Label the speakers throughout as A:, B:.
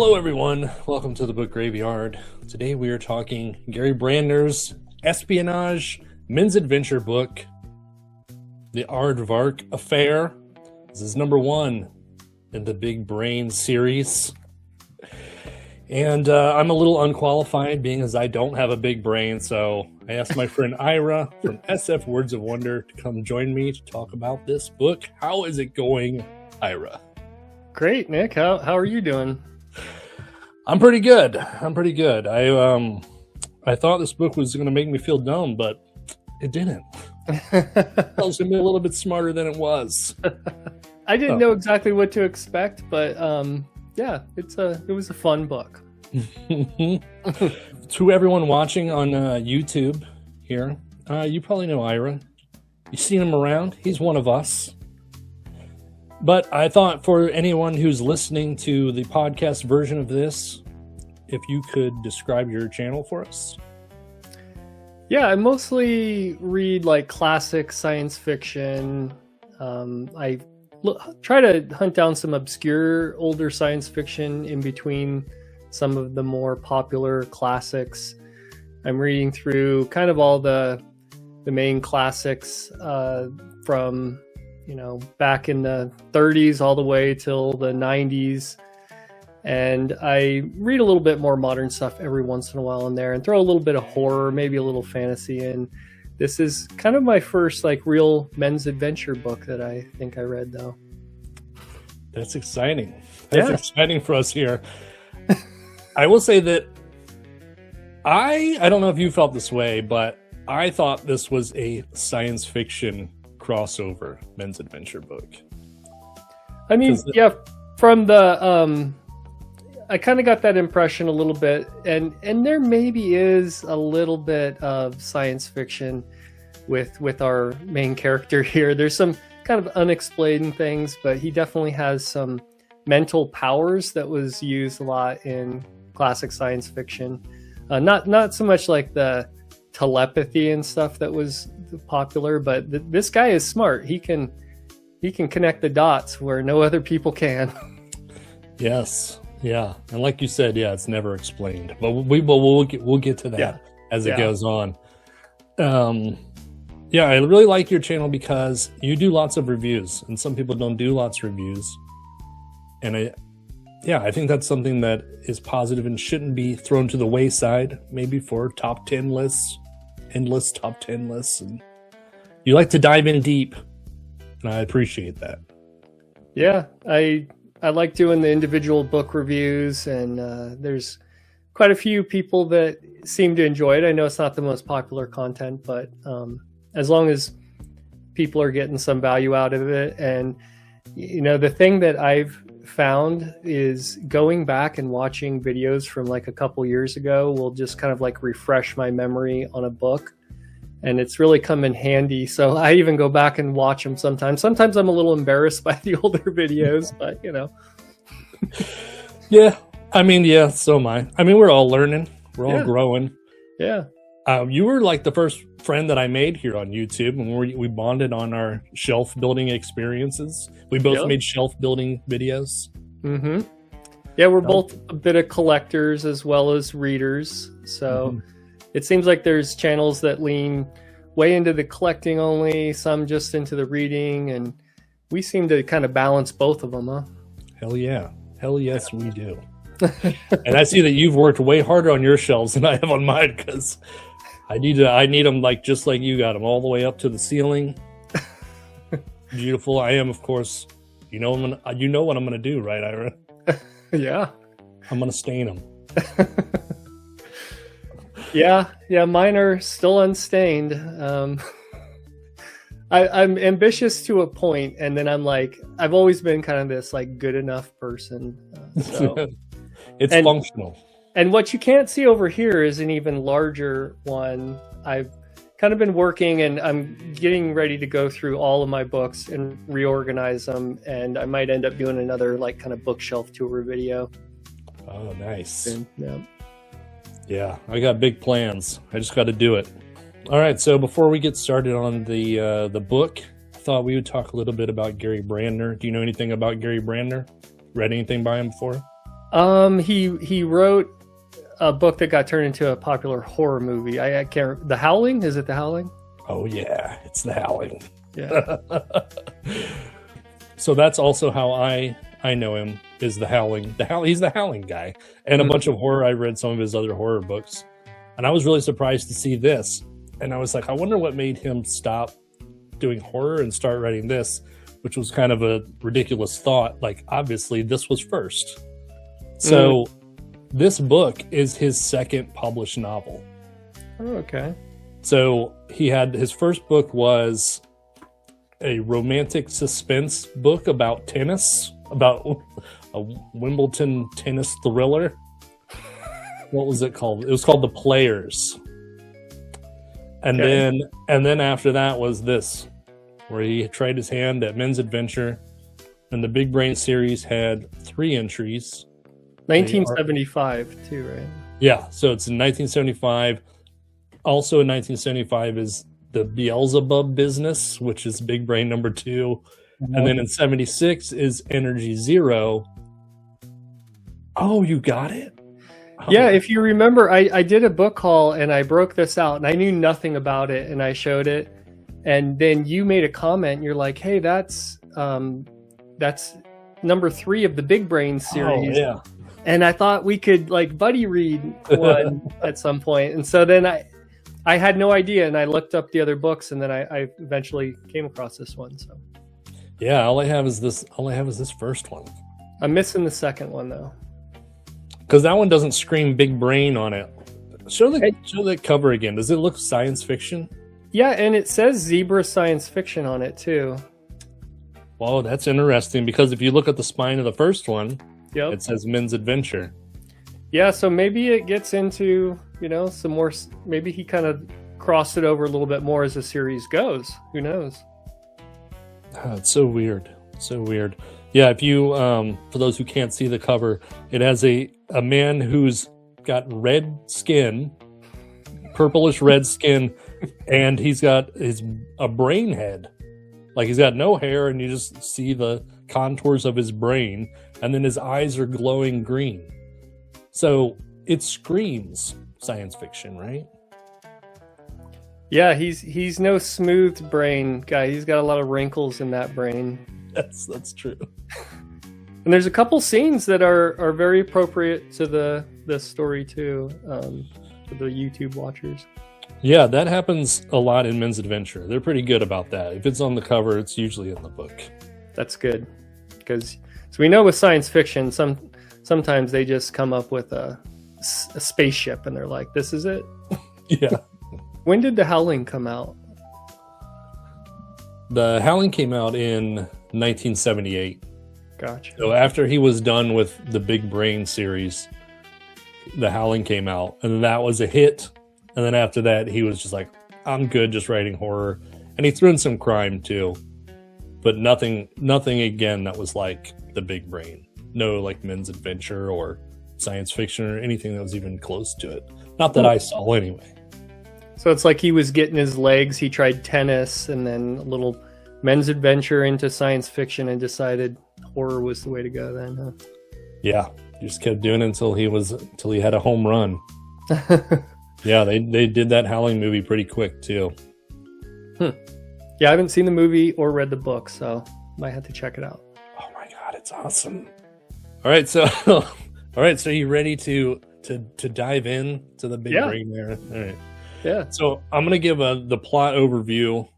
A: Hello everyone, welcome to the Book Graveyard. Today we are talking Gary Brandner's espionage men's adventure book, The Aardvark Affair. This is number 1 in the Big Brain series. And I'm a little unqualified being as I don't have a big brain, so I asked my friend Ira from SF Words of Wonder to come join me to talk about this book. How is it going, Ira?
B: Great, Nick. How are you doing?
A: I'm pretty good. I thought this book was going to make me feel dumb, but it didn't. It was going to be a little bit smarter than it was.
B: I didn't know exactly what to expect, but yeah, it was a fun book.
A: To everyone watching on YouTube here, you probably know Ira. You've seen him around. He's one of us. But I thought for anyone who's listening to the podcast version of this, if you could describe your channel for us.
B: Yeah, I mostly read like classic science fiction. I try to hunt down some obscure older science fiction in between some of the more popular classics. I'm reading through kind of all the main classics from back in the 30s all the way till the 90s. And I read a little bit more modern stuff every once in a while in there and throw a little bit of horror, maybe a little fantasy in. This is kind of my first like real men's adventure book that I think I read, though.
A: That's exciting. That's exciting for us here. I will say that I don't know if you felt this way, but I thought this was a science fiction crossover men's adventure book.
B: I mean, yeah, from the I kind of got that impression a little bit, and there maybe is a little bit of science fiction with our main character here. There's some kind of unexplained things, but he definitely has some mental powers that was used a lot in classic science fiction. Not so much like the telepathy and stuff that was popular, but this guy is smart. He can connect the dots where no other people can. Yes,
A: yeah, and like you said, yeah, it's never explained, but we'll get to that as it goes on. Yeah, I really like your channel because you do lots of reviews, and some people don't do lots of reviews, and I think that's something that is positive and shouldn't be thrown to the wayside, maybe for top 10 lists, endless top 10 lists. And you like to dive in deep, and I appreciate that.
B: Yeah, I like doing the individual book reviews, and there's quite a few people that seem to enjoy it. I know it's not the most popular content, but as long as people are getting some value out of it. And the thing that I've found is going back and watching videos from like a couple years ago will just kind of like refresh my memory on a book, and it's really come in handy. So I even go back and watch them sometimes. Sometimes I'm a little embarrassed by the older videos, but
A: Yeah, I mean, yeah, so am I. I mean, we're all learning, we're all growing.
B: Yeah.
A: You were like the first friend that I made here on YouTube, and we bonded on our shelf building experiences. We both made shelf building videos.
B: Mm-hmm. Yeah, we're both a bit of collectors as well as readers. So it seems like there's channels that lean way into the collecting only, some just into the reading, and we seem to kind of balance both of them, huh?
A: Hell yeah. Hell yes, we do. And I see that you've worked way harder on your shelves than I have on mine, because I need them like just like you got them, all the way up to the ceiling. Beautiful. I am, of course. You know what I'm gonna do, right, Ira?
B: Yeah.
A: I'm gonna stain them.
B: Yeah, mine are still unstained. I'm ambitious to a point, and then I'm like, I've always been kind of this like good enough person. So.
A: It's functional.
B: And what you can't see over here is an even larger one. I've kind of been working, and I'm getting ready to go through all of my books and reorganize them, and I might end up doing another like kind of bookshelf tour video.
A: Oh, nice.
B: And,
A: yeah, I got big plans. I just got to do it. All right, so before we get started on the book, I thought we would talk a little bit about Gary Brandner. Do you know anything about Gary Brandner? Read anything by him before?
B: He wrote a book that got turned into a popular horror movie. I can't. The Howling? Is it The Howling?
A: Oh yeah, it's The Howling.
B: Yeah.
A: So that's also how I know him, is The Howling. He's the Howling guy. And a bunch of horror. I read some of his other horror books. And I was really surprised to see this. And I was like, I wonder what made him stop doing horror and start writing this, which was kind of a ridiculous thought. Like, obviously, this was first. So this book is his second published novel.
B: Oh, okay.
A: So he had, his first book was a romantic suspense book about tennis, about a Wimbledon tennis thriller. What was it called? It was called The Players. And then after that was this, where he tried his hand at Men's Adventure. And the Big Brain series had 3 entries.
B: 1975 too, right?
A: Yeah, so it's in 1975. Also in 1975 is the Beelzebub Business, which is Big Brain number 2. And then in 76 is Energy Zero. Oh, you got it? Oh.
B: Yeah, if you remember, I did a book haul and I broke this out and I knew nothing about it and I showed it. And then you made a comment and you're like, hey, that's number 3 of the Big Brain series.
A: Oh, yeah.
B: And I thought we could like buddy read one at some point. And so then I had no idea, and I looked up the other books, and then I eventually came across this one. So
A: yeah, all I have is this first one.
B: I'm missing the second one though,
A: because that one doesn't scream Big Brain on it. Show the cover again. Does it look science fiction?
B: Yeah, and it says Zebra Science Fiction on it too.
A: Well, that's interesting, because if you look at the spine of the first one,
B: yep,
A: it says Men's Adventure. Yeah,
B: so maybe it gets into, some more. Maybe he kind of crossed it over a little bit more as the series goes. Who knows?
A: Oh, it's so weird. So weird. Yeah, if you, for those who can't see the cover, it has a man who's got red skin, purplish red skin, and he's got a brain head. Like, he's got no hair, and you just see the contours of his brain, and then his eyes are glowing green. So it screams science fiction, right?
B: Yeah, he's no smooth brain guy. He's got a lot of wrinkles in that brain.
A: That's true.
B: And there's a couple scenes that are very appropriate to the story too, for the YouTube watchers.
A: Yeah, that happens a lot in Men's Adventure. They're pretty good about that. If it's on the cover, it's usually in the book. That's
B: good, because so we know with science fiction, sometimes they just come up with a spaceship and they're like, "This is it."
A: Yeah.
B: When did The Howling come out?
A: The Howling came out in 1978.
B: Gotcha.
A: So after he was done with the Big Brain series, The Howling came out, and that was a hit. And then after that, he was just like, I'm good just writing horror. And he threw in some crime too, but nothing again that was like the Big Brain. No, like Men's Adventure or science fiction or anything that was even close to it. Not that I saw anyway.
B: So it's like he was getting his legs. He tried tennis and then a little Men's Adventure into science fiction and decided horror was the way to go then, huh?
A: Yeah, he just kept doing it until he had a home run. Yeah, they did that Howling movie pretty quick too.
B: Yeah, I haven't seen the movie or read the book, so might have to check it out.
A: Oh my god, it's awesome. All right, so you ready to dive in to the Big Brain there? All right.
B: Yeah.
A: So I'm gonna give the plot overview,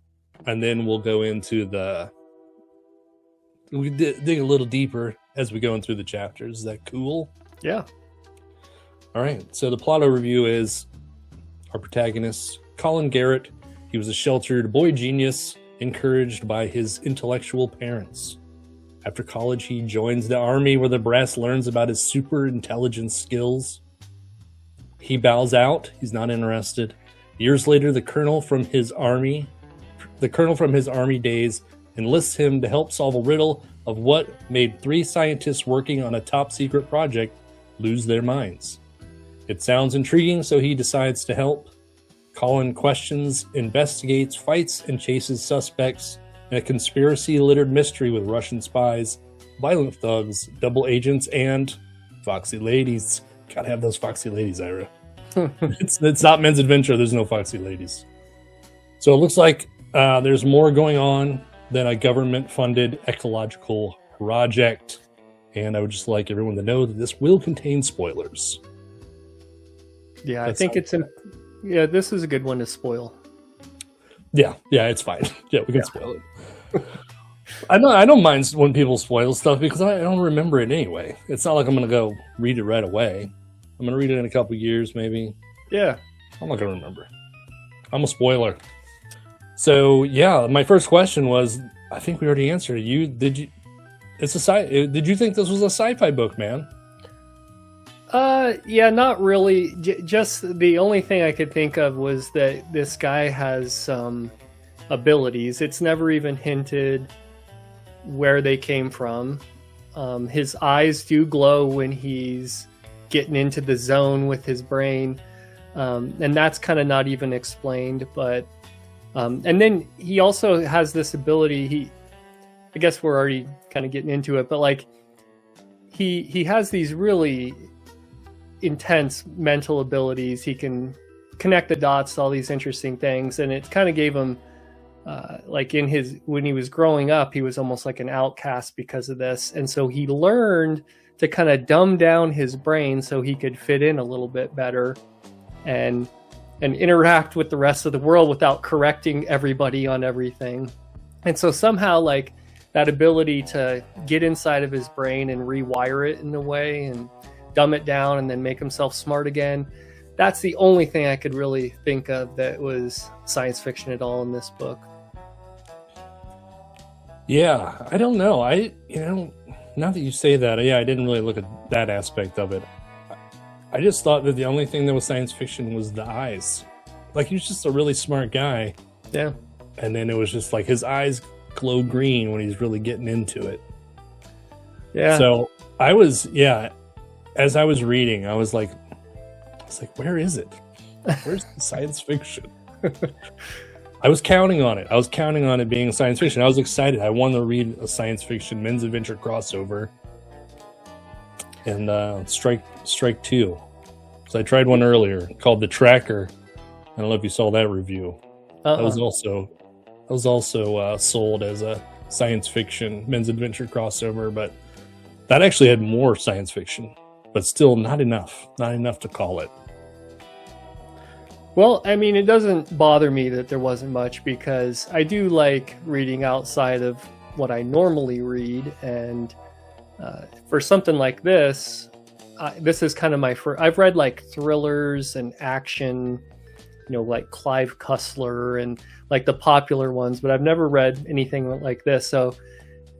A: and then we'll go into we dig a little deeper as we go in through the chapters. Is that cool?
B: Yeah.
A: All right. So the plot overview is our protagonist, Colin Garrett. He was a sheltered boy genius, encouraged by his intellectual parents. After college, he joins the army, where the brass learns about his super intelligence skills. He bows out. He's not interested. Years later, the colonel from his army days enlists him to help solve a riddle of what made 3 scientists working on a top secret project lose their minds. It sounds intriguing, so he decides to help. Colin questions, investigates, fights, and chases suspects in a conspiracy-littered mystery with Russian spies, violent thugs, double agents, and Foxy ladies. Gotta have those foxy ladies, Ira. It's not men's adventure. There's no foxy ladies. So it looks like there's more going on than a government-funded ecological project. And I would just like everyone to know that this will contain spoilers.
B: Yeah, I think it's yeah, this is a good one to spoil.
A: Yeah, it's fine. Yeah, we can spoil it. I don't mind when people spoil stuff because I don't remember it anyway. It's not like I'm going to go read it right away. I'm going to read it in a couple years, maybe.
B: Yeah.
A: I'm not going to remember. I'm a spoiler. So, yeah, my first question was, I think we already answered it. Did you think this was a sci-fi book, man?
B: Yeah, not really. Just the only thing I could think of was that this guy has some abilities. It's never even hinted where they came from. His eyes do glow when he's getting into the zone with his brain, and that's kind of not even explained. But and then he also has this ability. I guess we're already kind of getting into it, but like he has these really intense mental abilities. He can connect the dots to all these interesting things, and it kind of gave him like when he was growing up, he was almost like an outcast because of this, and so he learned to kind of dumb down his brain so he could fit in a little bit better and interact with the rest of the world without correcting everybody on everything. And so somehow like that ability to get inside of his brain and rewire it in a way and dumb it down and then make himself smart again, that's the only thing I could really think of that was science fiction at all in this book.
A: Yeah, I don't know. Now that you say that, yeah, I didn't really look at that aspect of it. I just thought that the only thing that was science fiction was the eyes. Like, he was just a really smart guy.
B: Yeah.
A: And then it was just like his eyes glow green when he's really getting into it.
B: Yeah.
A: So as I was reading, I was like, where is it? Where's the science fiction? I was counting on it. I was counting on it being science fiction. I was excited. I wanted to read a science fiction men's adventure crossover. And strike two. So I tried one earlier called The Tracker. I don't know if you saw that review. That was also sold as a science fiction men's adventure crossover, but that actually had more science fiction, but still not enough to call it.
B: Well, I mean, it doesn't bother me that there wasn't much because I do like reading outside of what I normally read. And for something like this, this is kind of my first. I've read like thrillers and action, like Clive Cussler and like the popular ones, but I've never read anything like this. So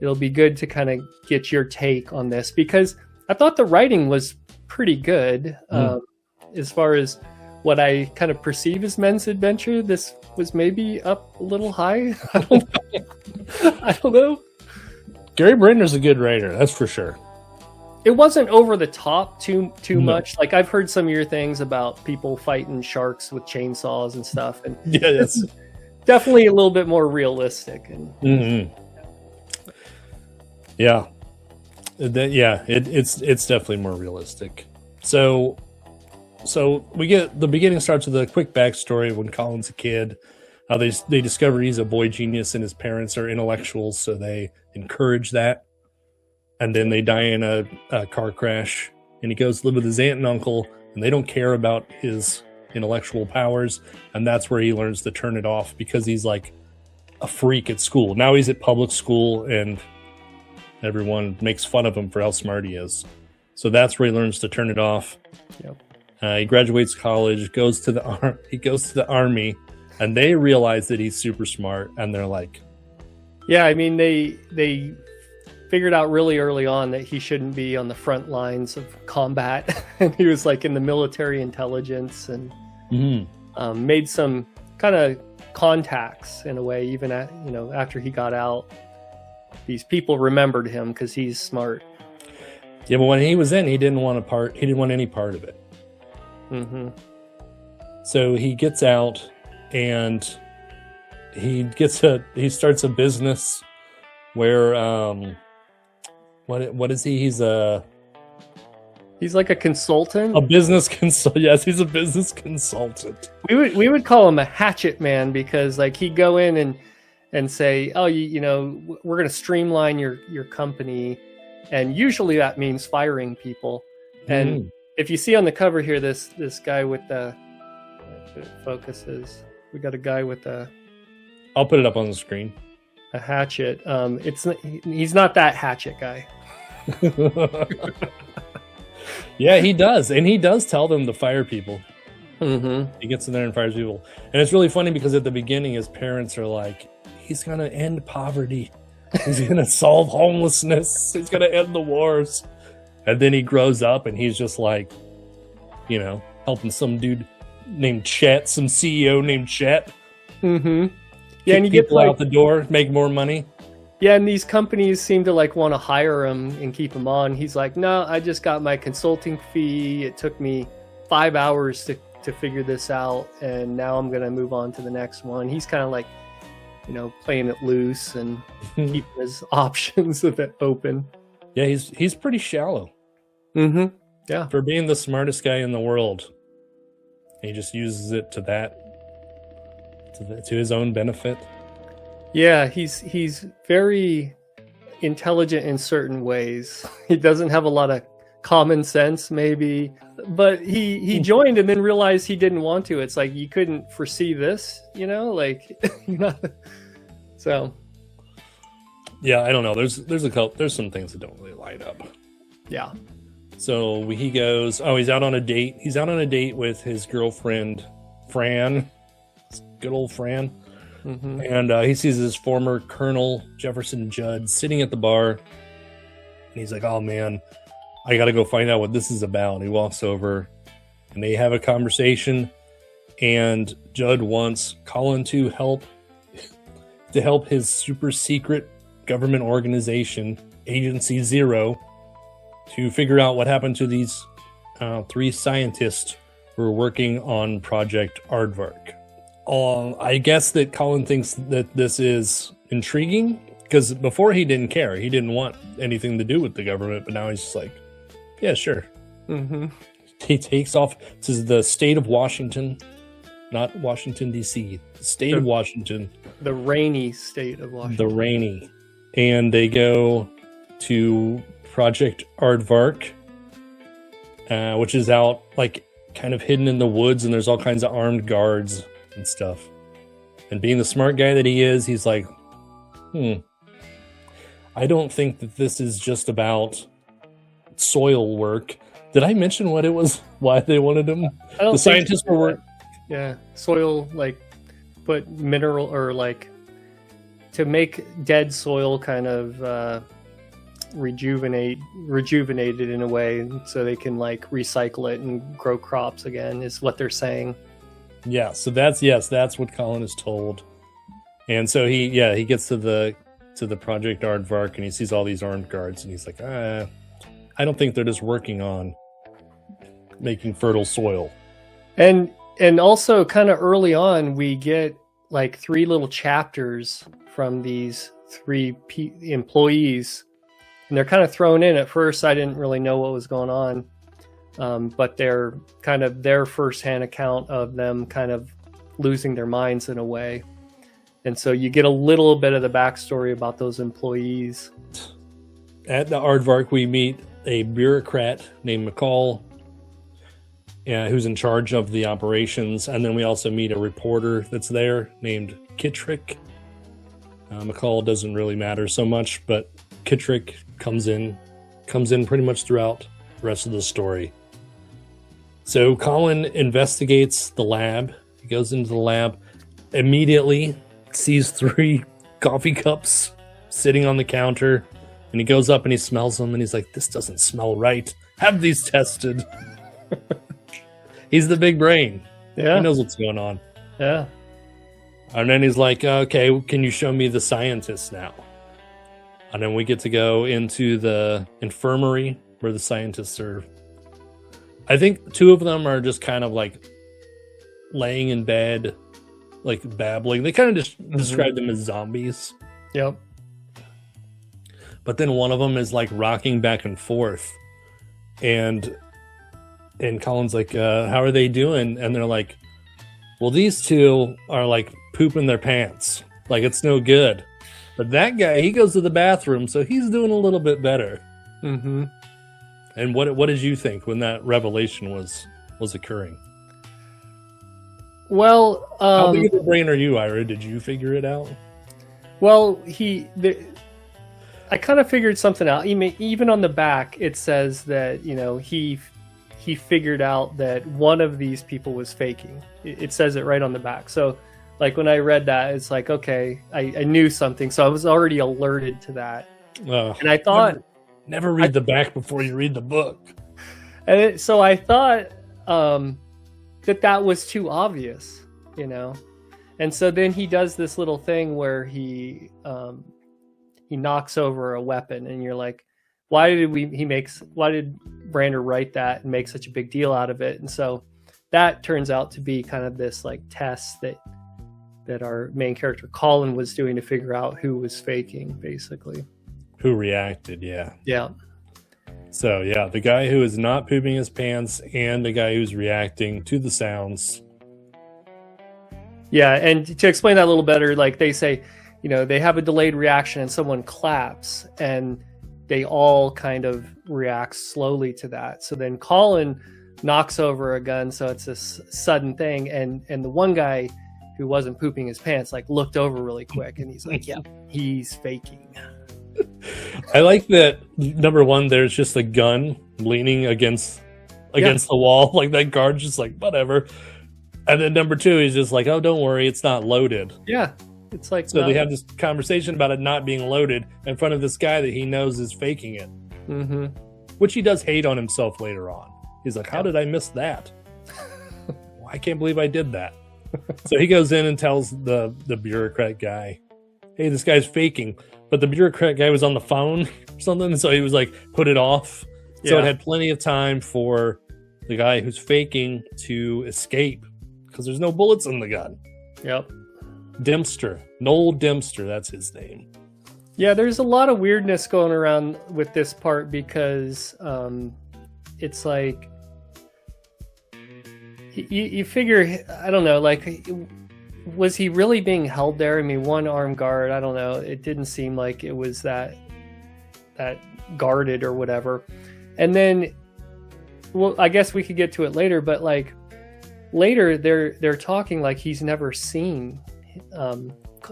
B: it'll be good to kind of get your take on this because I thought the writing was pretty good. As far as what I kind of perceive as men's adventure, this was maybe up a little high. I don't know.
A: Gary Brandner's a good writer, that's for sure.
B: It wasn't over the top too much. Like I've heard some of your things about people fighting sharks with chainsaws and stuff, and
A: yeah, that's
B: definitely a little bit more realistic. And
A: yeah, it's definitely more realistic. So we get the beginning starts with a quick backstory of when Colin's a kid. How they discover he's a boy genius and his parents are intellectuals, so they encourage that. And then they die in a car crash, and he goes to live with his aunt and uncle, and they don't care about his intellectual powers, and that's where he learns to turn it off because he's like a freak at school. Now he's at public school, and everyone makes fun of him for how smart he is. So that's where he learns to turn it off.
B: Yep.
A: He graduates college, goes to the army, and they realize that he's super smart, and they're like,
B: yeah, I mean they figured out really early on that he shouldn't be on the front lines of combat. And he was like in the military intelligence and made some kind of contacts in a way, even after he got out. These people remembered him because he's smart.
A: Yeah, but when he was in, he didn't want any part of it. So he gets out and he starts a business where what is he?
B: He's like a consultant.
A: A business consultant. Yes, he's a business consultant.
B: We would call him a hatchet man because like he'd go in and say, oh, you know, we're going to streamline your company, and usually that means firing people. And if you see on the cover here, this guy with the it focuses. We got a guy with
A: I'll put it up on the screen.
B: A hatchet. He's not that hatchet guy.
A: Yeah, he does, and he does tell them to fire people.
B: Mm-hmm.
A: He gets in there and fires people, and it's really funny because at the beginning, his parents are like, "He's gonna end poverty. He's gonna solve homelessness. He's gonna end the wars." And then he grows up, and he's just like, you know, helping some dude named Chet, some CEO named Chet.
B: Mm-hmm. Yeah, and you get
A: people out the door, make more money.
B: Yeah, and these companies seem to like want to hire him and keep him on. He's like, no, I just got my consulting fee. It took me 5 hours to figure this out, and now I'm going to move on to the next one. He's kind of like, you know, playing it loose and keeping his options a bit open.
A: Yeah, he's pretty shallow.
B: Mm-hmm. Yeah.
A: For being the smartest guy in the world. He just uses it to his own benefit.
B: Yeah, he's very intelligent in certain ways. He doesn't have a lot of common sense, maybe, but he joined and then realized he didn't want to. It's like you couldn't foresee this, you know, like so.
A: Yeah, I don't know. There's some things that don't really light up.
B: Yeah.
A: So he goes. Oh, he's out on a date. He's out on a date with his girlfriend, Fran. Good old Fran. Mm-hmm. And he sees his former Colonel Jefferson Judd sitting at the bar, and he's like, "Oh man, I got to go find out what this is about." And he walks over, and they have a conversation. And Judd wants Colin to help his super secret government organization, Agency Zero, to figure out what happened to these 3 scientists who are working on Project Aardvark. I guess that Colin thinks that this is intriguing because before he didn't care. He didn't want anything to do with the government, but now he's just like, yeah, sure.
B: Mm-hmm.
A: He takes off to the state of Washington, not Washington, D.C., the state of Washington.
B: The rainy state of Washington.
A: The rainy. And they go to Project Aardvark, which is out like kind of hidden in the woods, and there's all kinds of armed guards and stuff. And being the smart guy that he is, he's like, I don't think that this is just about soil work. Did I mention what it was? Why they wanted him? The scientists were
B: yeah, soil, like, but mineral, or like to make dead soil kind of rejuvenated in a way so they can like recycle it and grow crops again, is what they're saying.
A: Yeah, so that's what Colin is told. And so he gets to the Project Aardvark, and he sees all these armed guards, and he's like, I don't think they're just working on making fertile soil. And
B: also kind of early on, we get like 3 little chapters from these 3 employees, and they're kind of thrown in. At first, I didn't really know what was going on. But they're kind of their firsthand account of them kind of losing their minds in a way. And so you get a little bit of the backstory about those employees.
A: At the Aardvark, we meet a bureaucrat named McCall, who's in charge of the operations. And then we also meet a reporter that's there named Kittrick. McCall doesn't really matter so much, but Kittrick comes in pretty much throughout the rest of the story. So Colin investigates the lab. He goes into the lab, immediately sees 3 coffee cups sitting on the counter, and he goes up and he smells them, and he's like, this doesn't smell right. Have these tested. He's the big brain.
B: Yeah.
A: He knows what's going on.
B: Yeah.
A: And then he's like, okay, can you show me the scientists now? And then we get to go into the infirmary where the scientists are. I think 2 of them are just kind of like laying in bed, like babbling. They kind of just describe them as zombies.
B: Yep.
A: But then one of them is like rocking back and forth. And And Colin's like, how are they doing? And they're like, well, these two are like pooping their pants. Like, it's no good. But that guy, he goes to the bathroom, so he's doing a little bit better.
B: Mm-hmm.
A: And what did you think when that revelation was occurring?
B: Well,
A: how big of a brain are you, Ira? Did you figure it out?
B: Well, I kind of figured something out. Even on the back, it says that, you know, he figured out that one of these people was faking. It says it right on the back. So, like, when I read that, it's like, okay, I knew something. So I was already alerted to that. And I thought...
A: Never read the back before you read the book.
B: So I thought that was too obvious, you know? And so then he does this little thing where he knocks over a weapon, and you're like, why did Brander write that and make such a big deal out of it? And so that turns out to be kind of this like test that our main character Colin was doing to figure out who was faking, basically.
A: Who reacted, yeah.
B: Yeah.
A: So, yeah, the guy who is not pooping his pants and the guy who's reacting to the sounds.
B: Yeah, and to explain that a little better, like they say, you know, they have a delayed reaction and someone claps, and they all kind of react slowly to that. So then Colin knocks over a gun, so it's a sudden thing, and the one guy who wasn't pooping his pants like looked over really quick, and he's like, yeah, he's faking.
A: I like that, number one, there's just a gun leaning against the wall. Like, that guard's just like, whatever. And then number two, he's just like, oh, don't worry, it's not loaded.
B: Yeah. It's like,
A: so they have this conversation about it not being loaded in front of this guy that he knows is faking it.
B: Mm-hmm.
A: Which he does hate on himself later on. He's like, how did I miss that? I can't believe I did that. So he goes in and tells the bureaucrat guy, hey, this guy's faking. But the bureaucrat guy was on the phone or something, so he was like, put it off. So it had plenty of time for the guy who's faking to escape, because there's no bullets in the gun.
B: Yep.
A: Noel Dempster, that's his name.
B: Yeah, there's a lot of weirdness going around with this part, because it's like, you figure, I don't know, like, was he really being held there? I mean, one armed guard, I don't know. It didn't seem like it was that guarded or whatever. And then, well, I guess we could get to it later, but like later they're talking like he's never seen,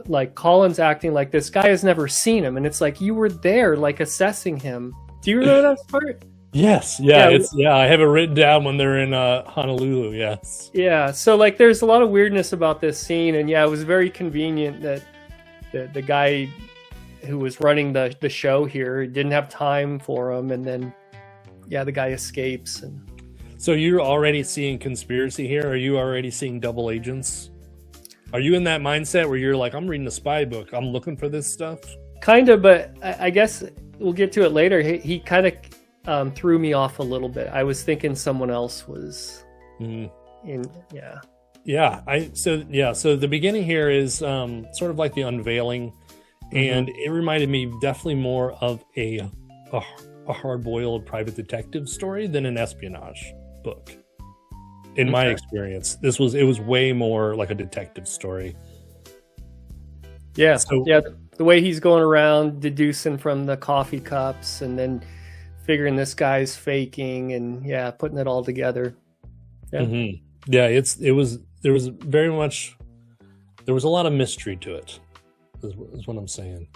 B: like Colin's acting like this guy has never seen him. And it's like, you were there, like assessing him. Do you remember that part?
A: Yes. Yeah. I have it written down when they're in Honolulu. Yes.
B: Yeah. So like, there's a lot of weirdness about this scene, and yeah, it was very convenient that the guy who was running the show here didn't have time for him, and then the guy escapes. And
A: so you're already seeing conspiracy here. Are you already seeing double agents? Are you in that mindset where you're like, I'm reading a spy book, I'm looking for this stuff? Kind
B: of, but I guess we'll get to it later. He kind of threw me off a little bit. I was thinking someone else was in.
A: So the beginning here is sort of like the unveiling, and it reminded me definitely more of a hard-boiled private detective story than an espionage book. In my experience, it was way more like a detective story.
B: Yeah. So the way he's going around deducing from the coffee cups, and then figuring this guy's faking, and putting it all together. Yeah.
A: Mm-hmm. Yeah, there was a lot of mystery to it, is what I'm saying.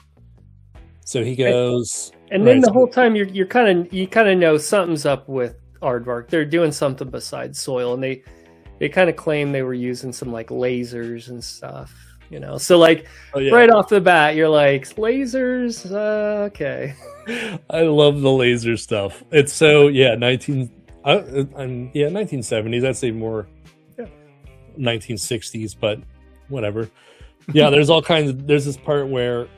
A: So he goes,
B: and then the whole time you kind of know something's up with Aardvark. They're doing something besides soil, and they kind of claim they were using some like lasers and stuff, you know. So like right off the bat, you're like, lasers, okay.
A: I love the laser stuff. It's so 1970s. I'd say more 1960s, but whatever. Yeah, there's all kinds of. There's this part where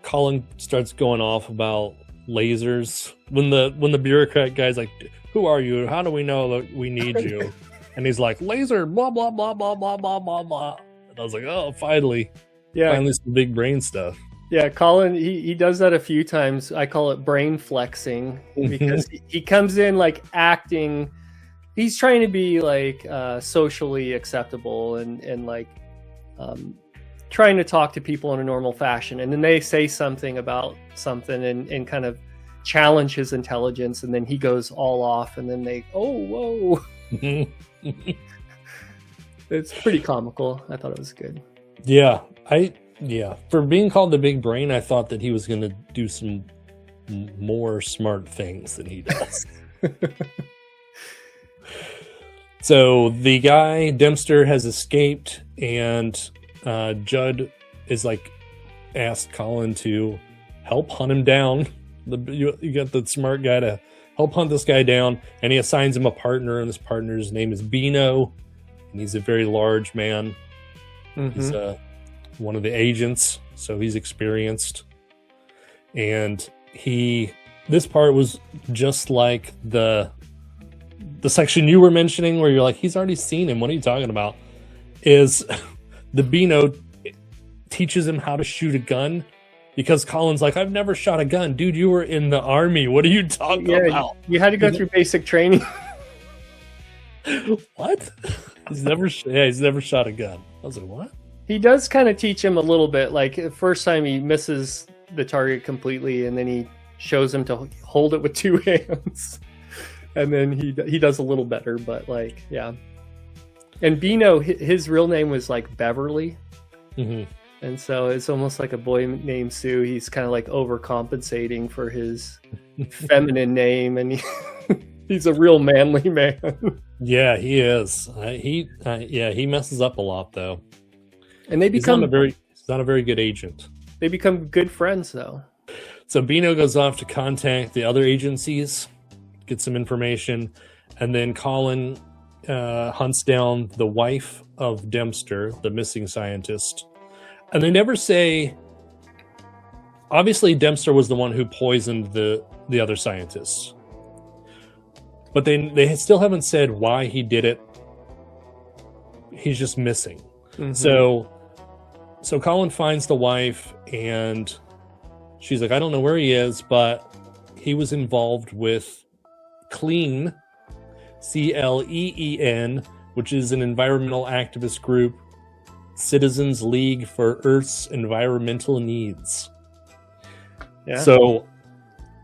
A: Colin starts going off about lasers when the bureaucrat guy's like, "Who are you? How do we know that we need you?" And he's like, "Laser, blah blah blah blah blah blah blah blah." And I was like, "Oh, finally some big brain stuff."
B: Yeah, Colin, he does that a few times. I call it brain flexing, because he comes in like acting, he's trying to be like socially acceptable and like trying to talk to people in a normal fashion, and then they say something about something and kind of challenge his intelligence, and then he goes all off, and then they whoa. It's pretty comical. I thought it was good.
A: Yeah, for being called the big brain, I thought that he was going to do some more smart things than he does. So the guy Dempster has escaped, and Judd is like asked Colin to help hunt him down. You got the smart guy to help hunt this guy down, and he assigns him a partner, and this partner's name is Bino, and he's a very large man. Mm-hmm. He's one of the agents, so he's experienced. And this part was just like the section you were mentioning where you're like, he's already seen him. What are you talking about? Is the Beano teaches him how to shoot a gun, because Colin's like, I've never shot a gun. Dude, you were in the army. What are you talking about?
B: You had to go through basic training.
A: What? He's never shot a gun. I was like, what?
B: He does kind of teach him a little bit. Like the first time he misses the target completely, and then he shows him to hold it with two hands. And then he does a little better, but like, yeah. And Bino, his real name was like Beverly. Mm-hmm. And so it's almost like a boy named Sue. He's kind of like overcompensating for his feminine name, and he's a real manly man.
A: Yeah, he is. He messes up a lot though.
B: And he's not
A: a very good agent.
B: They become good friends though.
A: So Bino goes off to contact the other agencies, get some information, and then Colin hunts down the wife of Dempster, the missing scientist. And they never say... Obviously, Dempster was the one who poisoned the other scientists. But they still haven't said why he did it. He's just missing. Mm-hmm. So Colin finds the wife, and she's like, I don't know where he is, but he was involved with CLEAN, CLEEN, which is an environmental activist group, Citizens League for Earth's Environmental Needs. Yeah. So,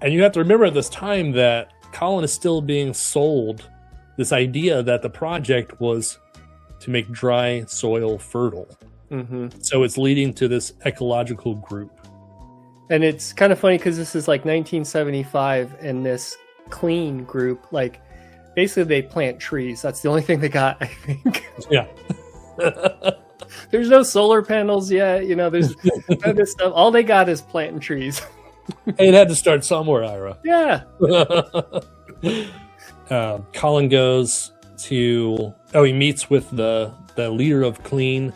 A: and you have to remember at this time that Colin is still being sold this idea that the project was to make dry soil fertile. Mm-hmm. So it's leading to this ecological group.
B: And it's kind of funny because this is like 1975, and this CLEAN group, like, basically they plant trees. That's the only thing they got, I think.
A: Yeah.
B: There's no solar panels yet. There's other stuff. All they got is planting trees.
A: Hey, it had to start somewhere, Ira.
B: Yeah.
A: Colin goes to... he meets with the leader of CLEAN.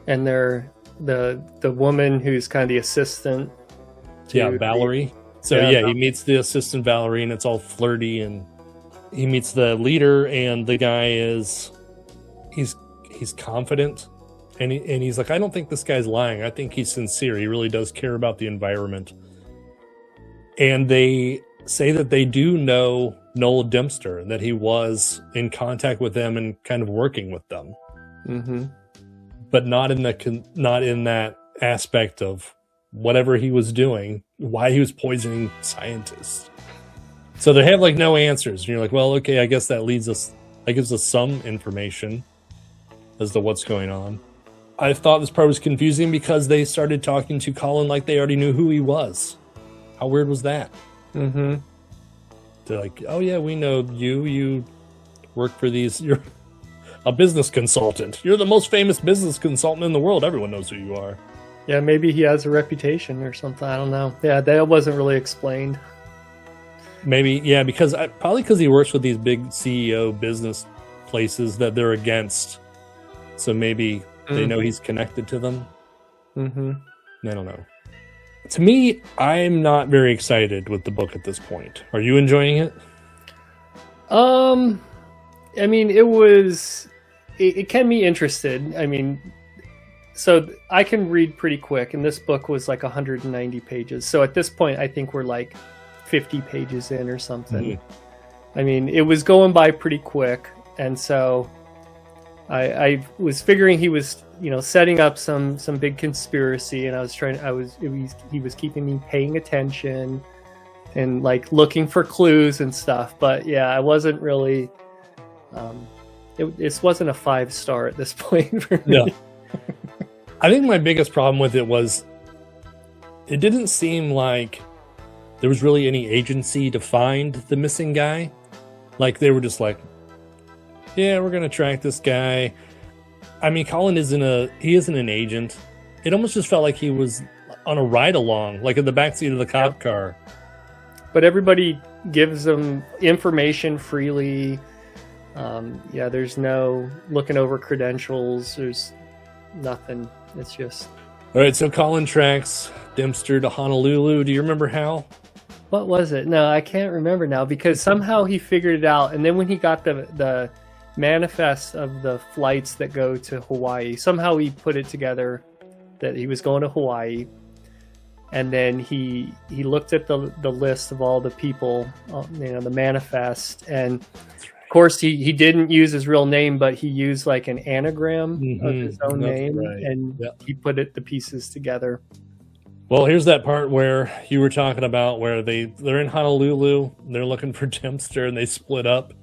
B: And they're the woman who's kind of the assistant.
A: Valerie. He meets the assistant Valerie, and it's all flirty, and he meets the leader, and the guy he's confident, and he's like, I don't think this guy's lying. I think he's sincere. He really does care about the environment. And they say that they do know Noel Dempster, and that he was in contact with them and kind of working with them. Mm-hmm. But not in that aspect of whatever he was doing, why he was poisoning scientists. So they have like no answers. And you're like, well, okay, I guess that gives us some information as to what's going on. I thought this part was confusing because they started talking to Colin like they already knew who he was. How weird was that? Mm-hmm. They're like, oh yeah, we know you. You work for these... You're a business consultant. You're the most famous business consultant in the world. Everyone knows who you are.
B: Yeah, maybe he has a reputation or something. I don't know. Yeah, that wasn't really explained.
A: Maybe, yeah, probably because he works with these big CEO business places that they're against. So maybe they know he's connected to them. Mm-hmm. I don't know. To me, I'm not very excited with the book at this point. Are you enjoying it?
B: I mean, it can be interested. I mean, so I can read pretty quick, and this book was like 190 pages. So at this point, I think we're like 50 pages in or something. Mm-hmm. I mean, it was going by pretty quick, and so I was figuring he was, setting up some big conspiracy, and he was keeping me paying attention and like looking for clues and stuff. But yeah, I wasn't really. This wasn't a 5-star at this point for me.
A: No. I think my biggest problem with it was it didn't seem like there was really any agency to find the missing guy. Like they were just like, yeah, we're gonna track this guy. I mean, Colin isn't an agent. It almost just felt like he was on a ride along, like in the backseat of the cop car.
B: But everybody gives them information freely. There's no looking over credentials. There's nothing. It's just...
A: All right, so Colin tracks Dempster to Honolulu. Do you remember how?
B: What was it? No, I can't remember now, because somehow he figured it out. And then when he got the manifest of the flights that go to Hawaii, somehow he put it together that he was going to Hawaii. And then he looked at the list of all the people, the manifest. And of course, he didn't use his real name, but he used like an anagram of his own name. Right. And he put the pieces together.
A: Well, here's that part where you were talking about where they're in Honolulu, they're looking for Dempster, and they split up.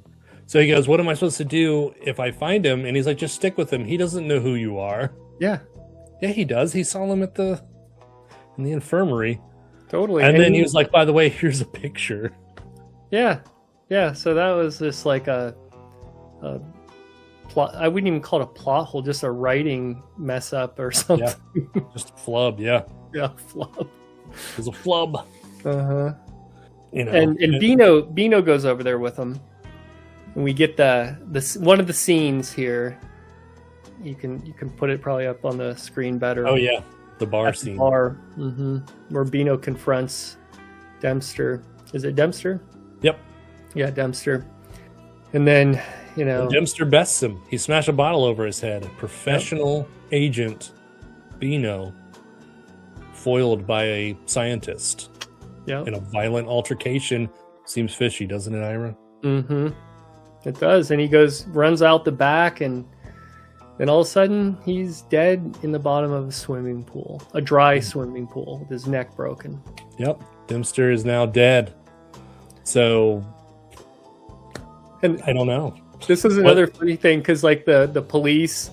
A: So he goes, what am I supposed to do if I find him? And he's like, just stick with him. He doesn't know who you are.
B: Yeah.
A: Yeah, he does. He saw him in the infirmary.
B: Totally.
A: And then he was like, by the way, here's a picture.
B: Yeah. Yeah. So that was just like a plot. I wouldn't even call it a plot hole, just a writing mess up or something.
A: Yeah. Just a flub. Yeah.
B: Yeah. Flub.
A: It was a flub.
B: Uh-huh. And Bino goes over there with him. And we get the one of the scenes here. You can put it probably up on the screen better.
A: Oh yeah, the bar scene.
B: Bar, where Bino confronts Dempster. Is it Dempster?
A: Yep.
B: Yeah, Dempster. And then
A: and Dempster bests him. He smashed a bottle over his head. Professional agent Bino foiled by a scientist.
B: Yeah.
A: In a violent altercation. Seems fishy, doesn't it, Ira?
B: Mm-hmm. It does. And he runs out the back, and then all of a sudden he's dead in the bottom of a swimming pool. A dry swimming pool with his neck broken. Yep.
A: Dempster is now dead. So, and I don't know.
B: This is another funny thing, because like the police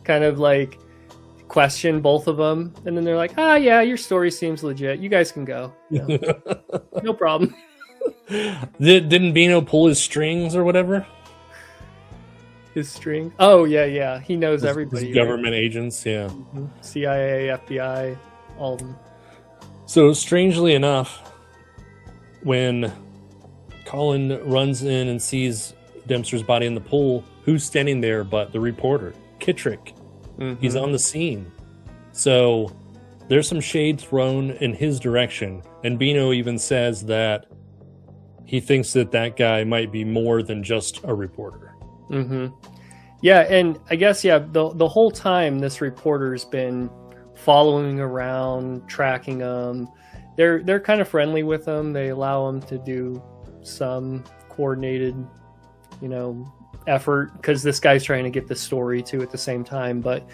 B: kind of like question both of them, and then they're like, yeah, your story seems legit. You guys can go. No problem.
A: Didn't Bino pull his strings or whatever?
B: His string? Oh, yeah. He knows everybody.
A: His government agents, yeah.
B: Mm-hmm. CIA, FBI, all of them.
A: So, strangely enough, when Colin runs in and sees Dempster's body in the pool, who's standing there but the reporter, Kittrick? Mm-hmm. He's on the scene. So, there's some shade thrown in his direction, and Bino even says that he thinks that guy might be more than just a reporter.
B: Mm-hmm. Yeah, and I guess, the whole time this reporter's been following around, tracking him. They're kind of friendly with him. They allow him to do some coordinated, effort, because this guy's trying to get the story too at the same time. But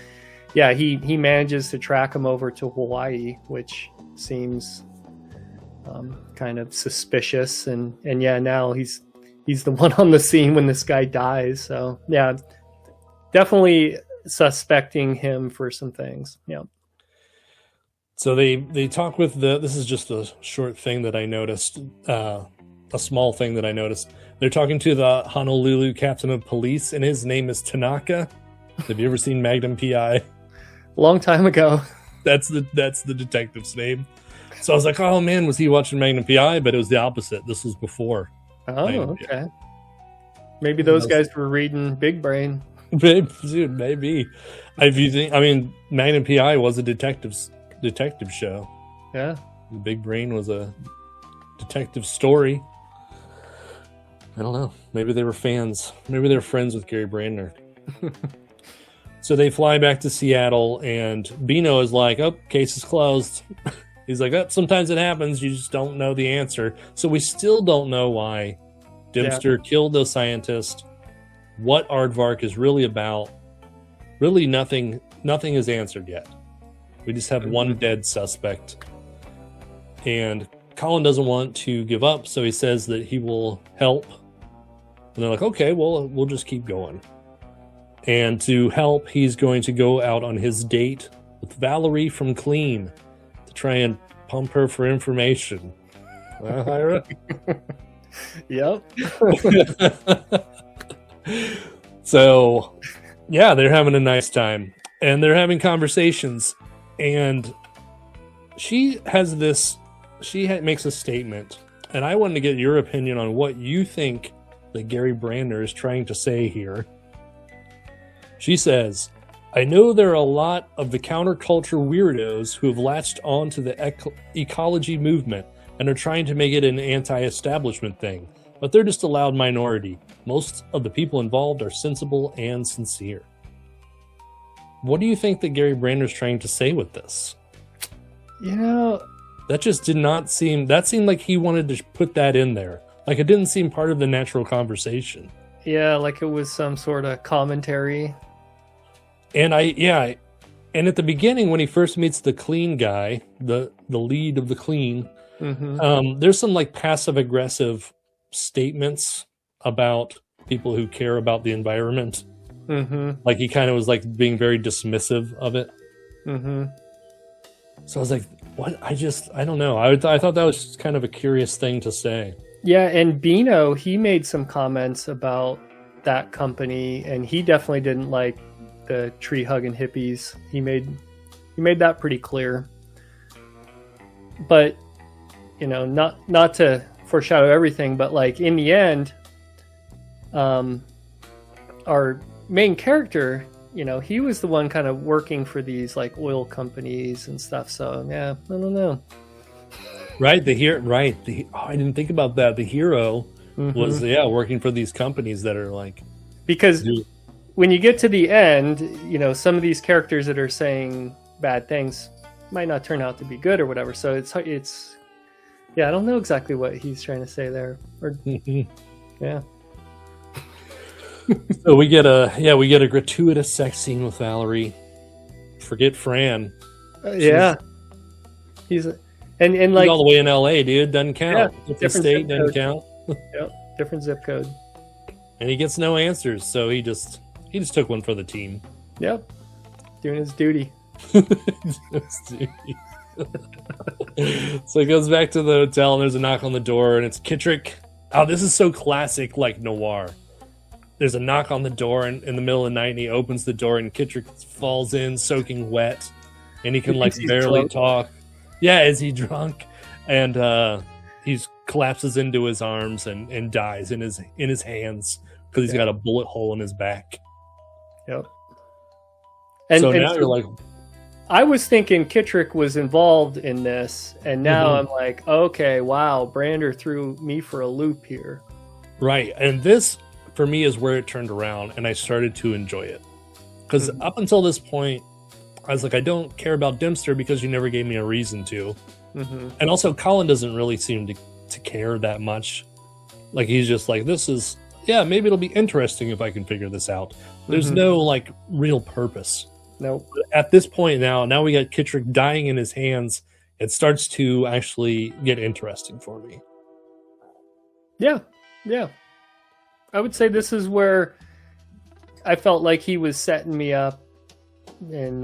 B: yeah, he manages to track him over to Hawaii, which seems kind of suspicious. And now he's the one on the scene when this guy dies. So yeah, definitely suspecting him for some things. Yeah.
A: So they talk with this is just a short thing that I noticed, a small thing that I noticed. They're talking to the Honolulu captain of police, and his name is Tanaka. Have you ever seen Magnum P.I.?
B: A long time ago.
A: That's the detective's name. So I was like, oh man, was he watching Magnum P.I.? But it was the opposite. This was before.
B: Oh, okay. Maybe those guys were reading Big Brain.
A: Dude, maybe. Magnum P.I. was a detective show.
B: Yeah.
A: The Big Brain was a detective story. I don't know. Maybe they were fans. Maybe they were friends with Gary Brandner. So they fly back to Seattle, and Bino is like, oh, case is closed. He's like, oh, sometimes it happens. You just don't know the answer. So we still don't know why Dempster killed those scientists. What Aardvark is really about, really nothing is answered yet. We just have one dead suspect. And Colin doesn't want to give up, so he says that he will help. And they're like, okay, well, we'll just keep going. And to help, he's going to go out on his date with Valerie from Clean to try and pump her for information. Hira?
B: Yep.
A: So, yeah, they're having a nice time. And they're having conversations. And she makes a statement. And I wanted to get your opinion on what you think that Gary Brandner is trying to say here. She says, I know there are a lot of the counterculture weirdos who have latched on to the ecology movement and are trying to make it an anti-establishment thing, but they're just a loud minority. Most of the people involved are sensible and sincere. What do you think that Gary Brandner is trying to say with this? That just did not seem... That seemed like he wanted to put that in there. Like, it didn't seem part of the natural conversation.
B: Yeah, like it was some sort of commentary.
A: And and at the beginning, when he first meets the Clean guy, the lead of the Clean, there's some like passive-aggressive statements about people who care about the environment. Like he kind of was like being very dismissive of it. So I was like, what? I don't know. I thought that was just kind of a curious thing to say.
B: Yeah, and Bino, he made some comments about that company, and he definitely didn't like the tree hugging hippies. He made that pretty clear. But not to foreshadow everything, but like in the end, our main character, he was the one kind of working for these like oil companies and stuff. So yeah, I don't know.
A: Right, I didn't think about that. The hero was working for these companies that are like,
B: because when you get to the end, some of these characters that are saying bad things might not turn out to be good or whatever. So it's I don't know exactly what he's trying to say there. Or yeah.
A: So we get a gratuitous sex scene with Valerie. Forget Fran.
B: He's like
A: all the way in LA, dude. Doesn't count.
B: Yeah,
A: different state doesn't count.
B: Yep, different zip code.
A: And he gets no answers, so he just took one for the team.
B: Yep, doing his duty.
A: So he goes back to the hotel, and there's a knock on the door, and it's Kittrick. Oh, this is so classic, like noir. There's a knock on the door in the middle of the night, and he opens the door, and Kittrick falls in, soaking wet, and he can like barely
B: drunk.
A: talk. Yeah, is he drunk? And he collapses into his arms and dies in his hands because he's got a bullet hole in his back.
B: Yep.
A: So now you're like,
B: I was thinking Kittrick was involved in this, and now I'm like, okay, wow, Brander threw me for a loop here.
A: Right, and this for me is where it turned around, and I started to enjoy it because up until this point, I was like, I don't care about Dempster because you never gave me a reason to. And also, Colin doesn't really seem to care that much. Like, he's just like, this is, maybe it'll be interesting if I can figure this out. There's no, like, real purpose.
B: Nope.
A: At this point now we got Kittrick dying in his hands. It starts to actually get interesting for me.
B: Yeah. I would say this is where I felt like he was setting me up, and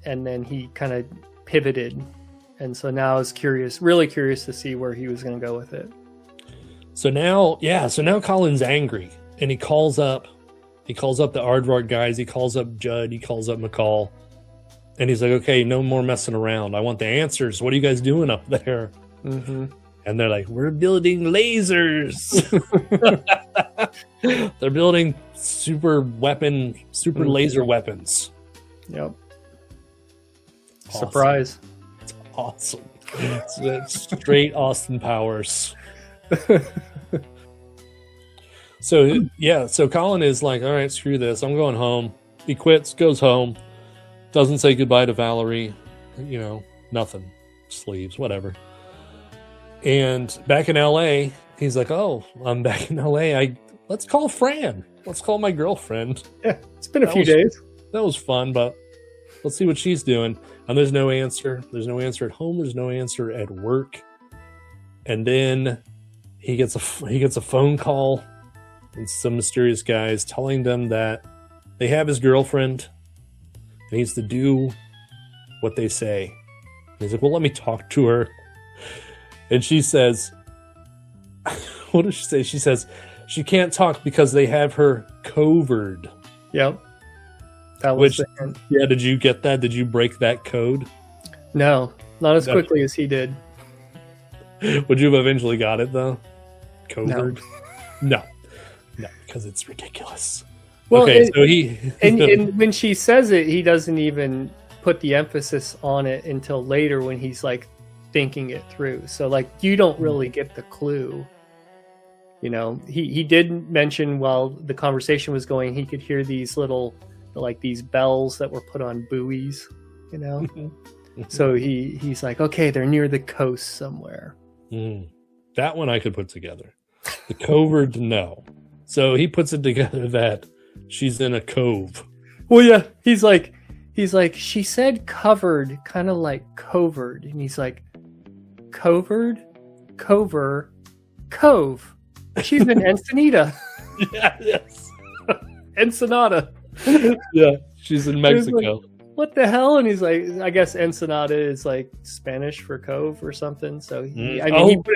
B: then he kind of pivoted, and so now I was really curious to see where he was going to go with it.
A: So now Colin's angry, and he calls up the Aardvark guys, he calls up Judd, he calls up McCall, and he's like, okay, no more messing around. I want the answers. What are you guys doing up there? And they're like, we're building lasers. They're building super laser weapons.
B: Yep.
A: Awesome.
B: Surprise.
A: It's awesome. It's straight Austin Powers. So Colin is like, all right, screw this. I'm going home. He quits, goes home, doesn't say goodbye to Valerie. Nothing. Just leaves, whatever. And back in LA, he's like, "Oh, I'm back in LA. Let's call Fran. Let's call my girlfriend."
B: Yeah, it's been a few days.
A: That was fun, but let's see what she's doing. And there's no answer. There's no answer at home. There's no answer at work. And then he gets a phone call, and some mysterious guys telling them that they have his girlfriend, and he needs to do what they say. And he's like, "Well, let me talk to her." And she says, what does she say? She says she can't talk because they have her covered.
B: Yep. That was
A: yeah, did you get that? Did you break that code?
B: No, not as quickly as he did.
A: Would you have eventually got it, though? Covered? No, because it's ridiculous.
B: Well,
A: okay, so he...
B: and when she says it, he doesn't even put the emphasis on it until later when he's, like, thinking it through. So, like, you don't really get the clue. You know, he did mention while the conversation was going, he could hear these little, like, these bells that were put on buoys, you know? So he's like, okay, they're near the coast somewhere.
A: That one I could put together. The covered, no. So he puts it together that she's in a cove.
B: Well, yeah, he's like, she said covered, kind of like covered. And he's like, covered, cover, cove. She's in Ensenada.
A: Yeah, yes.
B: Ensenada.
A: Yeah, she's in Mexico.
B: Like, what the hell? And he's like, I guess Ensenada is like Spanish for cove or something. So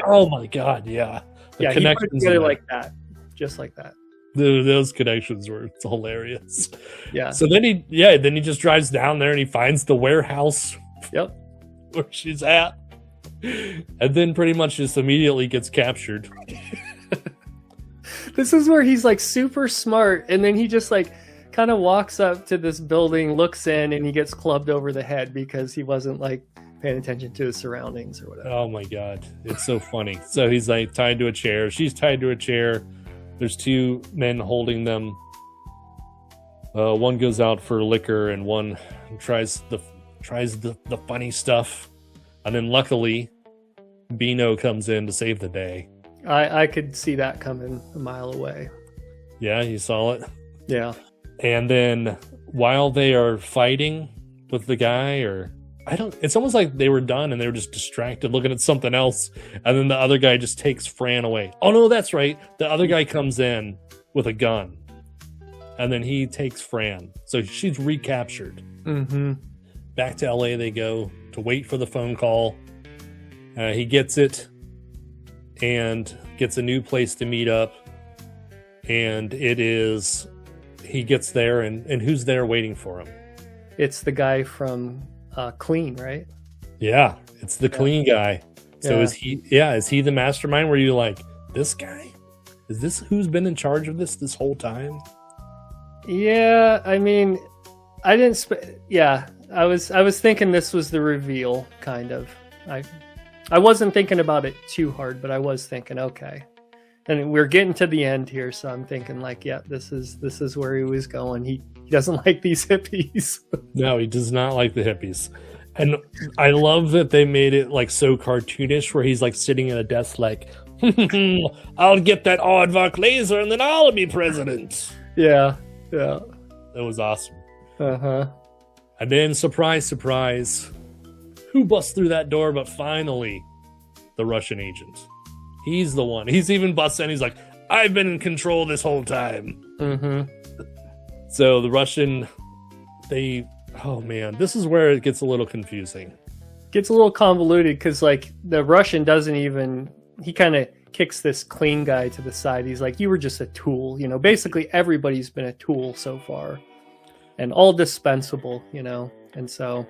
A: oh my God, yeah.
B: The connections he put it together like that, just like that.
A: Those connections were hilarious.
B: Yeah.
A: So then he just drives down there and he finds the warehouse.
B: Yep.
A: Where she's at, and then pretty much just immediately gets captured.
B: This is where he's like super smart, and then he just like kind of walks up to this building, looks in, and he gets clubbed over the head because he wasn't like paying attention to his surroundings or whatever.
A: Oh my God, it's so funny. So he's like tied to a chair. She's tied to a chair. There's two men holding them. One goes out for liquor, and one tries the funny stuff. And then luckily, Bino comes in to save the day.
B: I could see that coming a mile away.
A: Yeah, you saw it?
B: Yeah.
A: And then while they are fighting with the guy, it's almost like they were done and they were just distracted looking at something else. And then the other guy just takes Fran away. Oh no, that's right. The other guy comes in with a gun. And then he takes Fran. So she's recaptured.
B: Mm-hmm.
A: Back to LA they go to wait for the phone call. He gets it and gets a new place to meet up. And he gets there, and who's there waiting for him?
B: It's the guy from Clean, right?
A: Yeah, it's the Clean guy. So is he the mastermind? Were you like, this guy? Is this who's been in charge of this whole time?
B: Yeah, I mean, I didn't. I was thinking this was the reveal, kind of. I wasn't thinking about it too hard, but I was thinking, okay. And we're getting to the end here, so I'm thinking like, yeah, this is where he was going. He doesn't like these hippies.
A: No, he does not like the hippies. And I love that they made it like so cartoonish, where he's like sitting at a desk like, I'll get that aardvark laser and then I'll be president.
B: Yeah.
A: That was awesome.
B: Uh-huh.
A: And then, surprise, surprise, who busts through that door but finally the Russian agent. He's the one. He's even busts in. He's like, I've been in control this whole time.
B: Mm-hmm.
A: So the Russian, oh man, this is where it gets a little confusing.
B: Gets a little convoluted because like the Russian he kind of kicks this Clean guy to the side. He's like, you were just a tool. You know, basically everybody's been a tool so far and all dispensable, you know? And so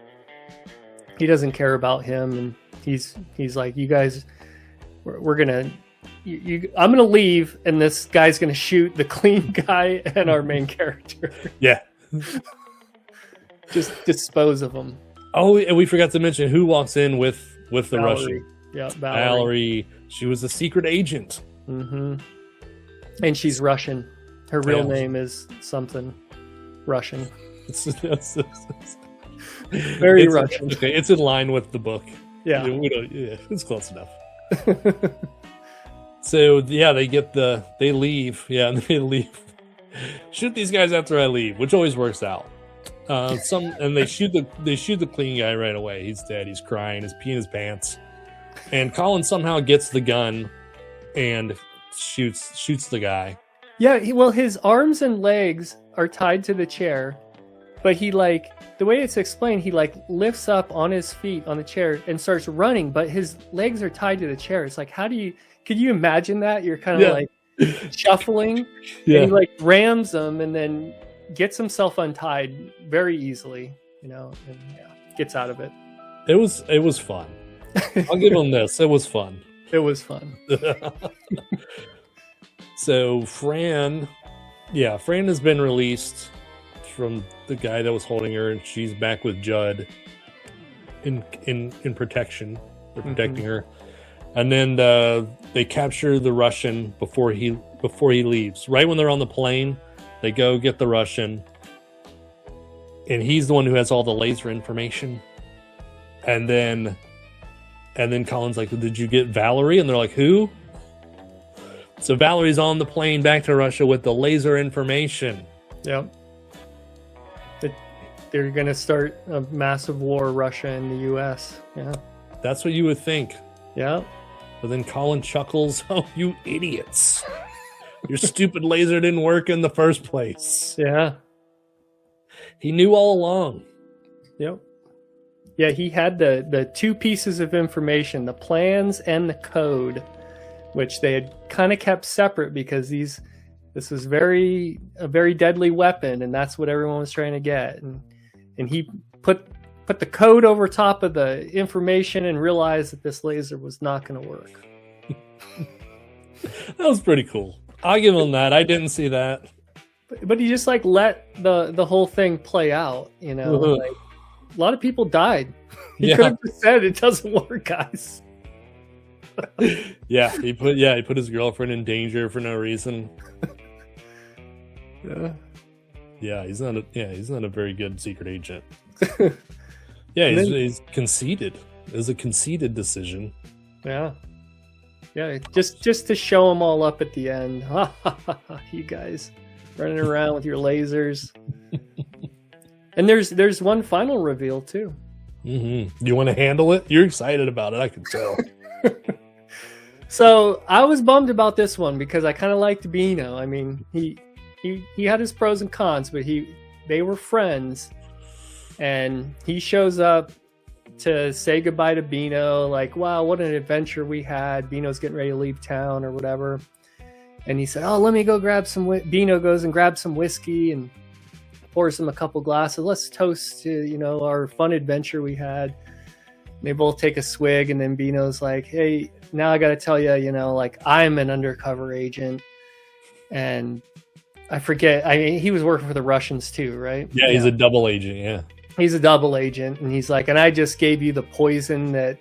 B: he doesn't care about him. And he's like, you guys, we're gonna, I'm gonna leave, and this guy's gonna shoot the Clean guy and our main character.
A: Yeah,
B: just dispose of him.
A: Oh, and we forgot to mention who walks in with the
B: Valerie.
A: Russian.
B: Yeah,
A: Valerie. She was a secret agent.
B: Mm-hmm. And she's Russian. Her real name is something Russian. Very Russian.
A: Okay, it's in line with the book.
B: Yeah.
A: It's close enough. So yeah, they leave. Yeah, and they leave. Shoot these guys after I leave, which always works out. And they shoot the clean guy right away. He's dead. He's crying. He's peeing his pants. And Colin somehow gets the gun and shoots the guy.
B: Yeah, well, his arms and legs are tied to the chair, but he the way it's explained, he lifts up on his feet on the chair and starts running, but his legs are tied to the chair. It's like, could you imagine that? You're kind of shuffling, and he rams them and then gets himself untied very easily, and gets out of it.
A: It was fun. I'll give him this. It was fun.
B: It was fun.
A: So Fran has been released from the guy that was holding her, and she's back with Judd in protection. They're protecting her. And then they capture the Russian before he leaves. Right when they're on the plane, they go get the Russian, and he's the one who has all the laser information. And then Colin's like, "Did you get Valerie?" And they're like, "Who?" So Valerie's on the plane back to Russia with the laser information.
B: Yep. They're going to start a massive war, Russia and the U.S. Yeah.
A: That's what you would think.
B: Yeah.
A: But then Colin chuckles, "Oh, you idiots. Your stupid laser didn't work in the first place."
B: Yeah.
A: He knew all along.
B: Yep. Yeah, he had the two pieces of information, the plans and the code, which they had kind of kept separate because this was a very deadly weapon, and that's what everyone was trying to get. And he put the code over top of the information and realized that this laser was not going to work.
A: That was pretty cool. I'll give him that. I didn't see that.
B: But he just let the whole thing play out, a lot of people died. He could have just said, "It doesn't work, guys."
A: He put his girlfriend in danger for no reason. He's not a very good secret agent. He's conceited. It was a conceited decision.
B: Yeah, just to show them all up at the end. You guys running around with your lasers. And there's one final reveal too.
A: Mm-hmm. Do you want to handle it? You're excited about it, I can tell.
B: So I was bummed about this one because I kind of liked Bino. I mean, he had his pros and cons, but they were friends, and he shows up to say goodbye to Bino. Like, wow, what an adventure we had. Bino's getting ready to leave town or whatever, and he said, "Oh, let me go grab some." Bino goes and grabs some whiskey and pours him a couple glasses. Let's toast to our fun adventure we had. They both take a swig, and then Bino's like, "Hey, now I got to tell you, I'm an undercover agent." And I forget. I mean, he was working for the Russians too, right?
A: Yeah, he's a double agent. Yeah,
B: he's a double agent, and he's like, "And I just gave you the poison that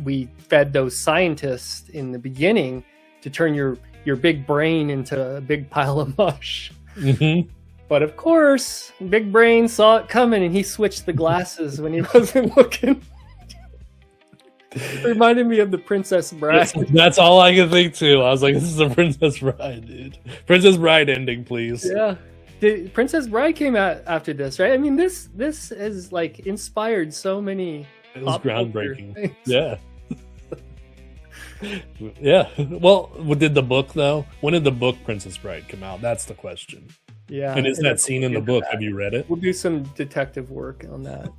B: we fed those scientists in the beginning to turn your big brain into a big pile of mush."
A: Mm-hmm.
B: But of course, Big Brain saw it coming, and he switched the glasses when he wasn't looking. Reminded me of the Princess Bride.
A: That's all I could think too. I was like, "This is a Princess Bride, dude. Princess Bride ending, please."
B: Yeah, the Princess Bride came out after this, right? I mean, this has inspired so many.
A: It was groundbreaking. Yeah. Yeah. Well, did the book though? When did the book Princess Bride come out? That's the question.
B: Yeah.
A: And is that scene in the book? Have you read it?
B: We'll do some detective work on that.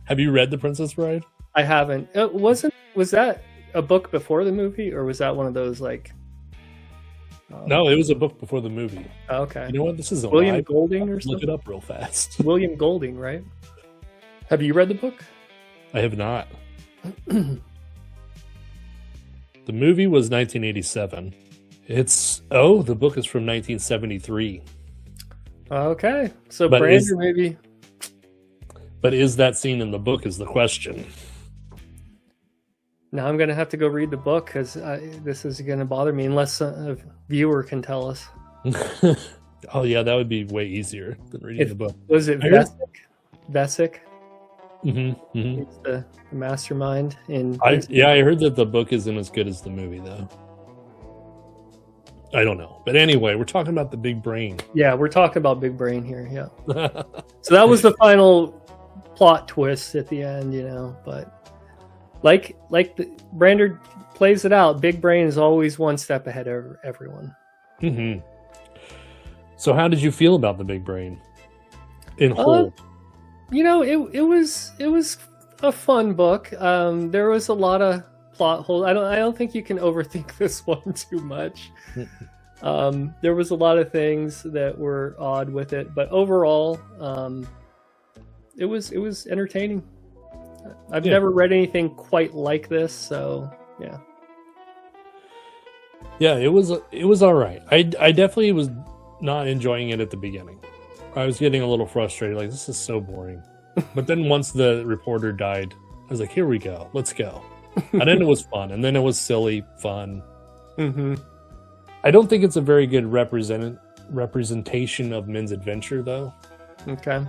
A: Have you read The Princess Bride?
B: I haven't. Was that a book before the movie, or was that one of those
A: No, it was a book before the movie.
B: Oh, okay.
A: You know what? This is
B: William Golding or something.
A: Look it up real fast.
B: William Golding, right? Have you read the book?
A: I have not. The movie was 1987. The book is from 1973.
B: Okay, so Brandon maybe.
A: But is that scene in the book is the question.
B: Now I'm going to have to go read the book because this is going to bother me unless a viewer can tell us.
A: Oh, yeah, that would be way easier than reading the book.
B: Was it Vesic?
A: Mm-hmm, mm-hmm.
B: He's the mastermind.
A: I heard that the book isn't as good as the movie, though. I don't know. But anyway, we're talking about the big brain.
B: Yeah, we're talking about big brain here. Yeah. So that was the final plot twist at the end, but Brander plays it out. Big brain is always one step ahead of everyone.
A: Mm-hmm. So how did you feel about the big brain in whole?
B: It was a fun book. There was a lot of plot holes. I don't think you can overthink this one too much. There was a lot of things that were odd with it, but overall, it was entertaining. I've never read anything quite like this, so yeah.
A: Yeah, it was all right. I definitely was not enjoying it at the beginning. I was getting a little frustrated, like this is so boring. But then once the reporter died, I was like, here we go, let's go. And then it was fun, and then it was silly fun.
B: Mm-hmm.
A: I don't think it's a very good representation of men's adventure, though.
B: Okay.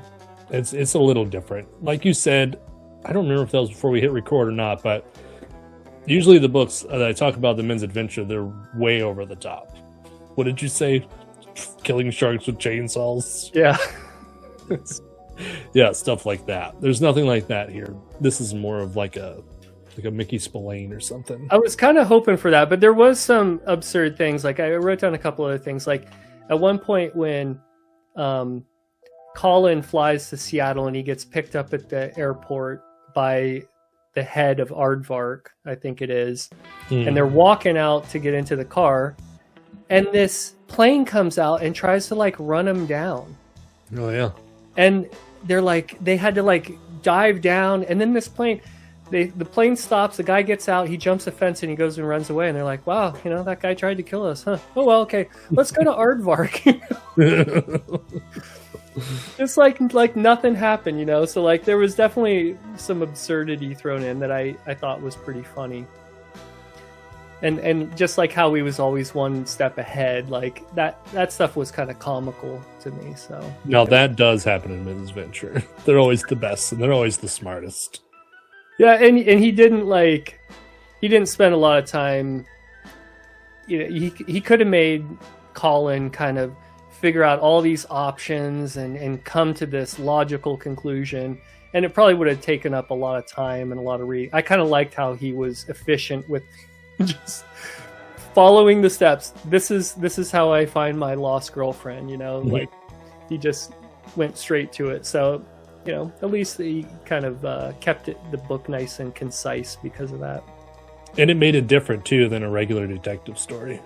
A: It's a little different. Like you said, I don't remember if that was before we hit record or not, but usually the books that I talk about the men's adventure, they're way over the top. What did you say? Killing sharks with chainsaws?
B: Yeah.
A: Yeah, stuff like that. There's nothing like that here. This is more of like a Mickey Spillane or something.
B: I was kind of hoping for that, but there was some absurd things. Like I wrote down a couple other things. Like at one point when Colin flies to Seattle and he gets picked up at the airport by the head of Aardvark, I think it is, and they're walking out to get into the car, and this plane comes out and tries to like run him down.
A: Oh yeah.
B: And they're like, they had to like dive down, and then this plane, the plane stops, the guy gets out, he jumps the fence and he goes and runs away, and they're like, wow, that guy tried to kill us, huh? Oh well, okay, let's go to Aardvark. Just like nothing happened, so like there was definitely some absurdity thrown in that I thought was pretty funny. And just like how he was always one step ahead, like that stuff was kind of comical to me. So
A: now that does happen in men's adventure. They're always the best and they're always the smartest.
B: Yeah, and he didn't spend a lot of time. He could have made Colin kind of figure out all these options and come to this logical conclusion, and it probably would have taken up a lot of time and a lot of reading. I kind of liked how he was efficient with just following the steps. This is how I find my lost girlfriend. Like he just went straight to it. So at least he kind of kept the book nice and concise because of that.
A: And it made it different too than a regular detective story.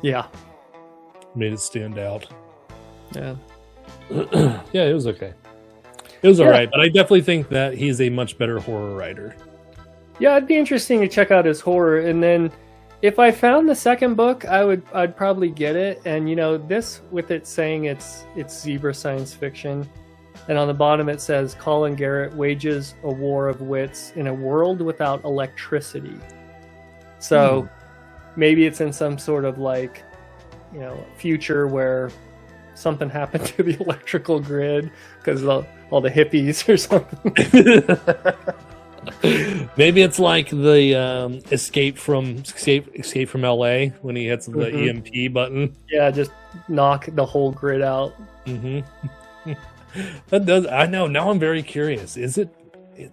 B: Yeah,
A: made it stand out.
B: Yeah.
A: Yeah, it was okay. It was all right, but I definitely think that he's a much better horror writer.
B: Yeah, it'd be interesting to check out his horror, and then if I found the second book, I'd probably get it. And this with it saying it's zebra science fiction, and on the bottom it says Colin Garrett wages a war of wits in a world without electricity. So maybe it's in some sort of like future where something happened to the electrical grid because all the hippies or something.
A: Maybe it's like the escape from LA when he hits the EMP button.
B: Yeah, just knock the whole grid out.
A: That does. I know. Now I'm very curious.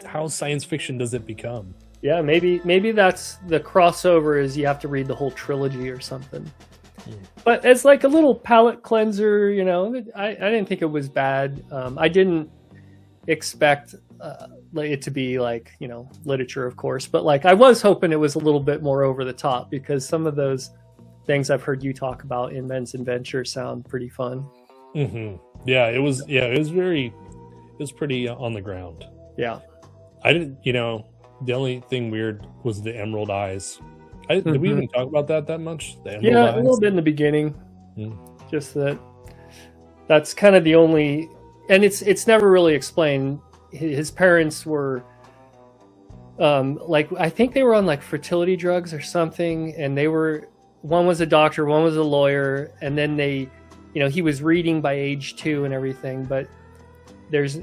A: How science fiction does it become?
B: Yeah, maybe that's the crossover. Is you have to read the whole trilogy or something. But it's like a little palate cleanser. I didn't think it was bad. I didn't expect it to be like literature, of course, but like I was hoping it was a little bit more over the top because some of those things I've heard you talk about in men's adventure sound pretty fun.
A: Yeah, it was. Yeah, it was pretty on the ground.
B: Yeah,
A: I didn't. The only thing weird was the emerald eyes. Did we even talk about that much? The emerald eyes?
B: A little bit in the beginning. Just that's kind of the only, and it's never really explained. His parents were I think they were on like fertility drugs or something, and one was a doctor, one was a lawyer, and then he was reading by age 2 and everything, but there's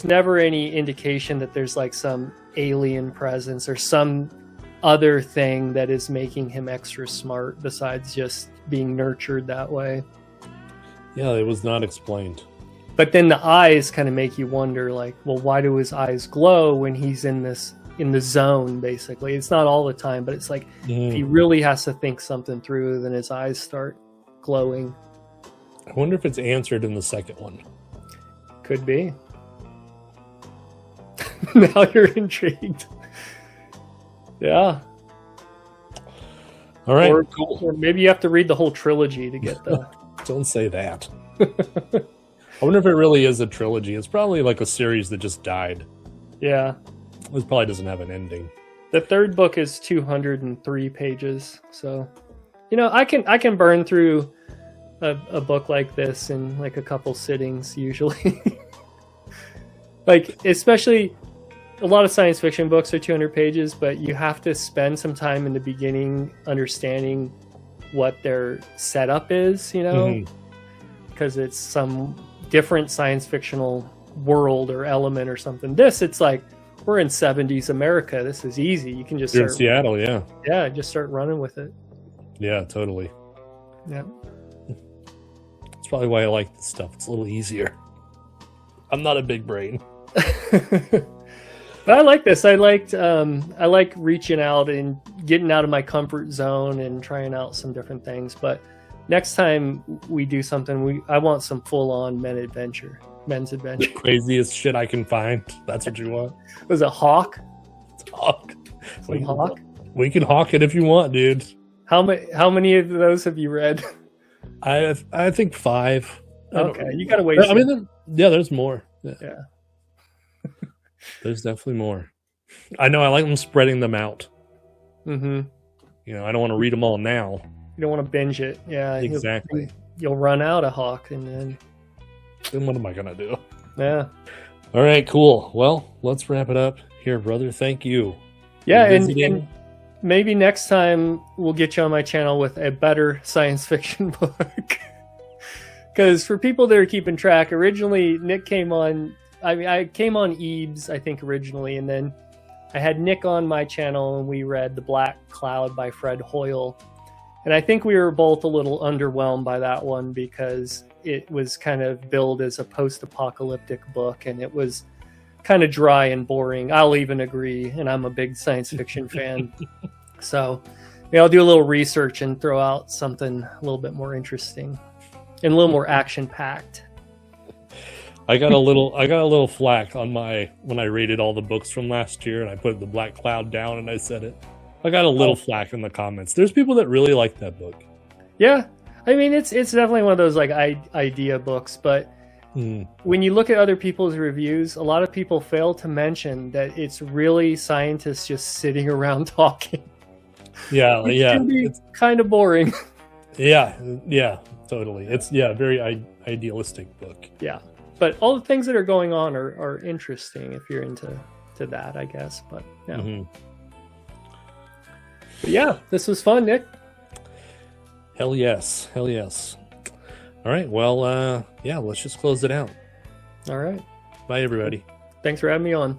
B: never any indication that there's like some alien presence or some other thing that is making him extra smart besides just being nurtured that way.
A: Yeah, it was not explained.
B: But then the eyes kind of make you wonder, like, well, why do his eyes glow when he's in the zone, basically? It's not all the time, but it's like if he really has to think something through, then his eyes start glowing.
A: I wonder if it's answered in the second one.
B: Could be. Now you're intrigued. Yeah.
A: All right,
B: cool. Or maybe you have to read the whole trilogy to get the...
A: Don't say that. I wonder if it really is a trilogy. It's probably like a series that just died.
B: Yeah.
A: It probably doesn't have an ending.
B: The third book is 203 pages. So, I can burn through a book like this in like a couple sittings usually. Like, especially a lot of science fiction books are 200 pages, but you have to spend some time in the beginning understanding what their setup is, because it's some different science fictional world or element or something. It's like, we're in 70s America. This is easy. You can just
A: You're in Seattle, yeah.
B: Yeah, just start running with it.
A: Yeah, totally.
B: Yeah.
A: That's probably why I like this stuff. It's a little easier. I'm not a big brain.
B: But I like this. I like reaching out and getting out of my comfort zone and trying out some different things. But next time we do something, I want some full-on men's adventure.
A: The craziest shit I can find. That's what you want.
B: Was it Hawk?
A: It's Hawk.
B: Hawk?
A: We can hawk it if you want, dude.
B: How many of those have you read?
A: I think 5.
B: Okay, you gotta wait.
A: I mean, there's more.
B: Yeah.
A: There's definitely more. I know. I like them spreading them out.
B: Mm-hmm.
A: I don't want to read them all now.
B: You don't want to binge it. Yeah,
A: exactly.
B: You'll run out of Hawk, and then
A: what am I gonna do?
B: Yeah.
A: All right, cool. Well, let's wrap it up here, brother. Thank you.
B: Yeah, and maybe next time we'll get you on my channel with a better science fiction book. Because for people that are keeping track, originally Nick came on. I came on Eebs, I think, originally, and then I had Nick on my channel, and we read The Black Cloud by Fred Hoyle. And I think we were both a little underwhelmed by that one because it was kind of billed as a post-apocalyptic book, and it was kind of dry and boring. I'll even agree, and I'm a big science fiction fan. So I'll do a little research and throw out something a little bit more interesting and a little more action-packed.
A: I got a little flack on when I rated all the books from last year, and I put The Black Cloud down and I said it. I got a little flack in the comments. There's people that really like that book.
B: Yeah, I mean it's definitely one of those like idea books, but when you look at other people's reviews, a lot of people fail to mention that it's really scientists just sitting around talking.
A: Yeah, yeah,
B: it's kind of boring.
A: Yeah, totally. It's a very idealistic book.
B: Yeah. But all the things that are going on are interesting if you're into that, I guess. But yeah. Mm-hmm. But yeah, this was fun, Nick.
A: Hell yes. All right, well, let's just close it out.
B: All right.
A: Bye, everybody.
B: Thanks for having me on.